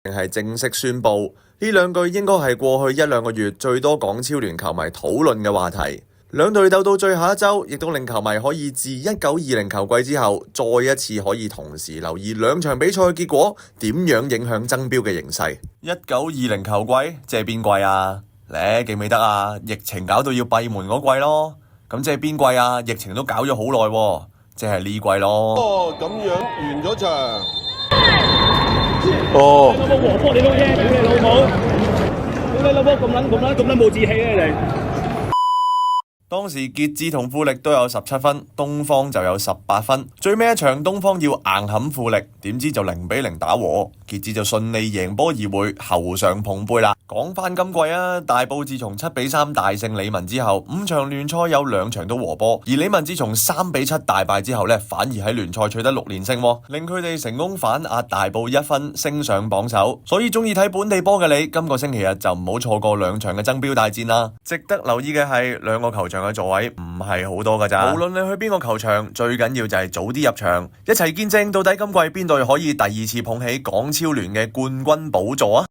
定係正式宣布？呢兩句應該係過去一兩個月最多港超聯球迷討論嘅話題。兩隊鬥到最後一周，亦都令球迷可以自1920球季之後，再一次可以同時留意兩場比賽嘅結果點樣影響爭標嘅形勢。1920球季即係邊季啊？你記唔記得啊？疫情搞到要閉門嗰季咯。咁即係邊季啊？疫情都搞咗好耐喎，即係呢季咯。哦，咁樣完咗場。哦。你老母和波你都聽，屌你老母！屌你老母咁撚冇志氣啊你！當時傑志同富力都有17分，東方就有18分。最尾一場東方要硬撼富力，點知就0-0打和，傑志就順利贏波而回，後上捧杯啦。講翻今季啊，大埔自從7-3大勝理文之後，5場聯賽有2場都和波，而理文自從3-7大敗之後呢，反而喺聯賽取得6連勝，令佢哋成功反壓大埔1分，升上榜首。所以中意睇本地波嘅你，今個星期日就唔好錯過2場嘅爭標大戰啦。值得留意嘅係兩個球場嘅座位唔係好多㗎咋，無論你去邊個球場，最緊要就係早啲入場，一齊見證到底今季邊隊可以第2次捧起港超聯嘅冠軍寶座啊！